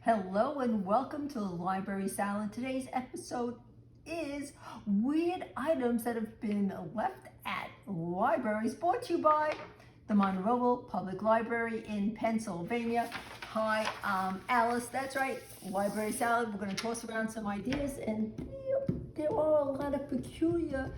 Hello and welcome to the Library Salad. Today's episode is weird items that have been left at libraries, brought to you by the Monroe Public Library in Pennsylvania. Hi, I'm Alice. That's right, Library Salad. We're going to toss around some ideas, and there are a lot of peculiar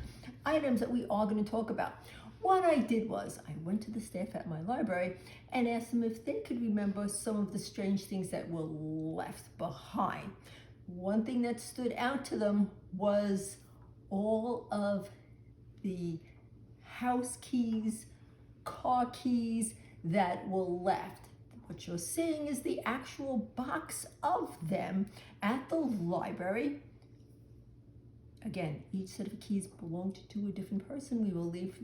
items that we are going to talk about. What I did was I went to the staff at my library and asked them if they could remember some of the strange things that were left behind. One thing that stood out to them was all of the house keys, car keys that were left. What you're seeing is the actual box of them at the library. Again, each set of keys belonged to a different person. We will leave.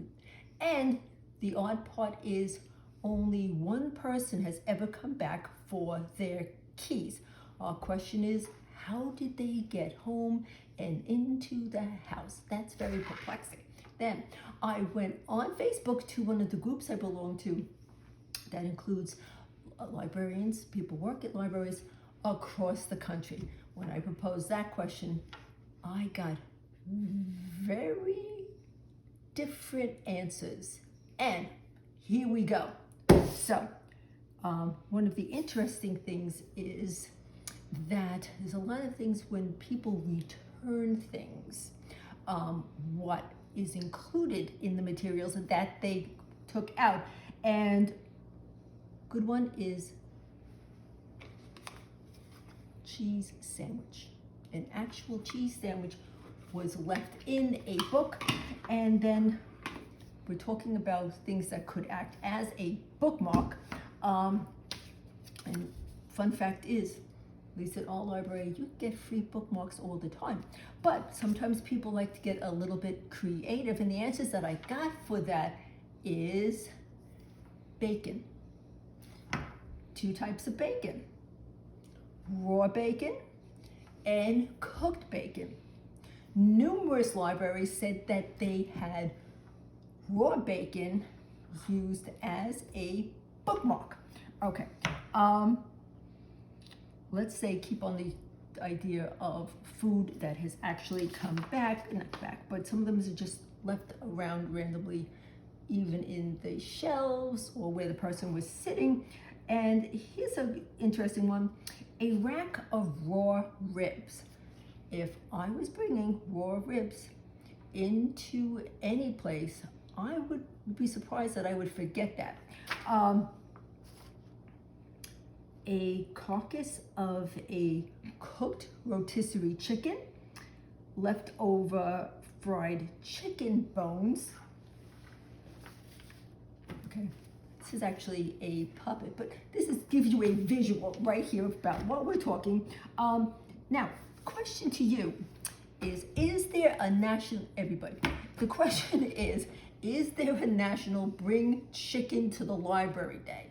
And the odd part is only one person has ever come back for their keys. Our question is, how did they get home and into the house? That's very perplexing. Then I went on Facebook to one of the groups I belong to that includes librarians, people work at libraries across the country. When I proposed that question, I got very different answers, and here we go. So one of the interesting things is that there's a lot of things when people return things, what is included in the materials that they took out. And good one is cheese sandwich. An actual cheese sandwich was left in a book, and then we're talking about things that could act as a bookmark. And fun fact is, at least at our library, you get free bookmarks all the time. But sometimes people like to get a little bit creative, and the answers that I got for that is bacon. Two types of bacon: raw bacon and cooked bacon. Numerous libraries said that they had raw bacon used as a bookmark. Okay, let's say keep on the idea of food that has actually come back, not back, but some of them are just left around randomly, even in the shelves or where the person was sitting. And here's an interesting one: a rack of raw ribs. If I was bringing raw ribs into any place, I would be surprised that I would forget that. A carcass of a cooked rotisserie chicken, leftover fried chicken bones. Okay, this is actually a puppet, but this gives you a visual right here about what we're talking. Now, question to you is there a national, everybody, the question is there a national Bring Chicken to the Library Day?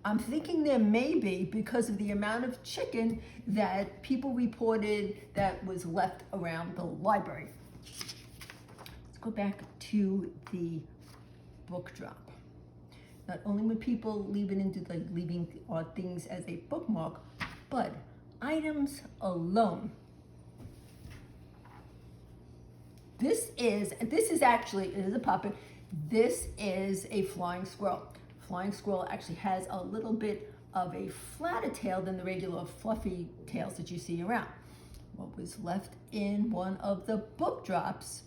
I'm thinking there may be, because of the amount of chicken that people reported that was left around the library. Let's go back to the book drop. Not only were people leaving odd things as a bookmark, but items alone. This is actually, it is a puppet. This is a flying squirrel. Flying squirrel actually has a little bit of a flatter tail than the regular fluffy tails that you see around. What was left in one of the book drops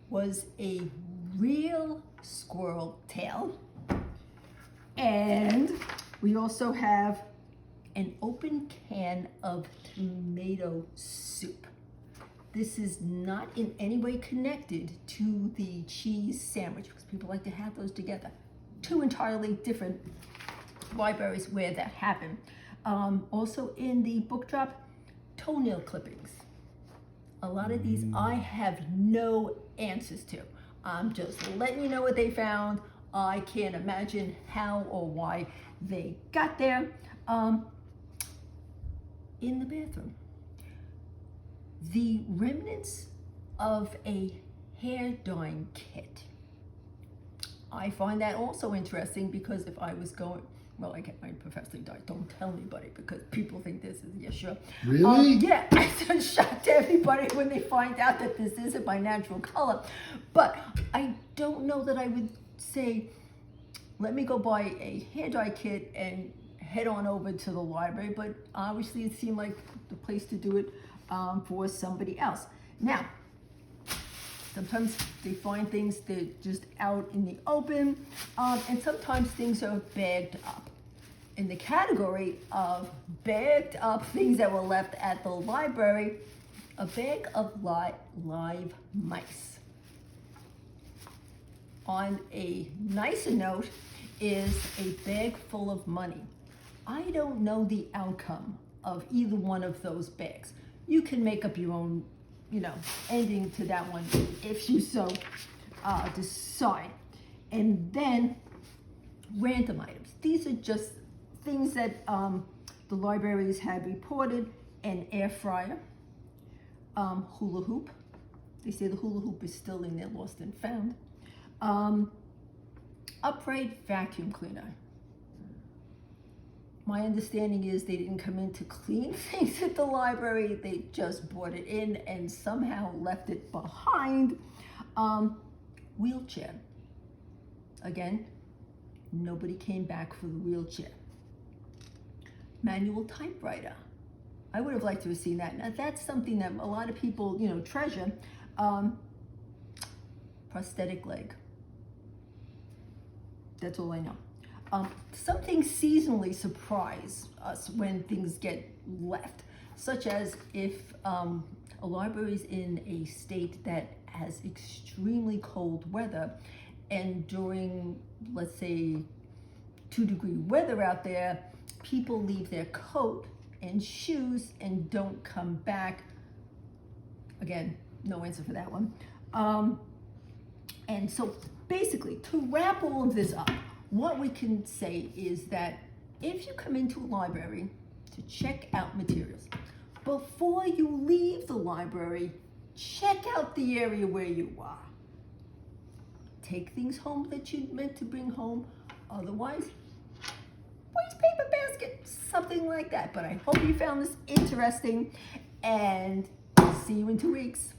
was a real squirrel tail. And we also have an open can of tomato soup. This is not in any way connected to the cheese sandwich, because people like to have those together. Two entirely different libraries where that happened. Also in the book drop, toenail clippings. A lot of these I have no answers to. I'm just letting you know what they found. I can't imagine how or why they got there. In the bathroom, the remnants of a hair dyeing kit. I find that also interesting, because if I was going well, I get my professor died. Don't tell anybody because people think this is, yeah, sure. Really? Yeah, I'm shocked to everybody when they find out that this isn't my natural color. But I don't know that I would say, let me go buy a hair dye kit and head on over to the library. But obviously it seemed like the place to do it for somebody else. Now, sometimes they find things that are just out in the open, and sometimes things are bagged up. In the category of bagged up things that were left at the library, a bag of live mice. On a nicer note is a bag full of money. I don't know the outcome of either one of those bags. You can make up your own, ending to that one if you so decide. And then random items. These are just things that the libraries have reported: an air fryer, hula hoop. They say the hula hoop is still in there, lost and found. Upright vacuum cleaner. My understanding is they didn't come in to clean things at the library. They just brought it in and somehow left it behind. Wheelchair. Again, nobody came back for the wheelchair. Manual typewriter. I would have liked to have seen that. Now that's something that a lot of people, treasure. Prosthetic leg. That's all I know. Some things seasonally surprise us when things get left, such as if a library is in a state that has extremely cold weather, and during, let's say, 2-degree weather out there, people leave their coat and shoes and don't come back. Again, no answer for that one. And so basically, to wrap all of this up, what we can say is that if you come into a library to check out materials, before you leave the library, check out the area where you are. Take things home that you meant to bring home. Otherwise, waste paper basket, something like that. But I hope you found this interesting, and see you in 2 weeks.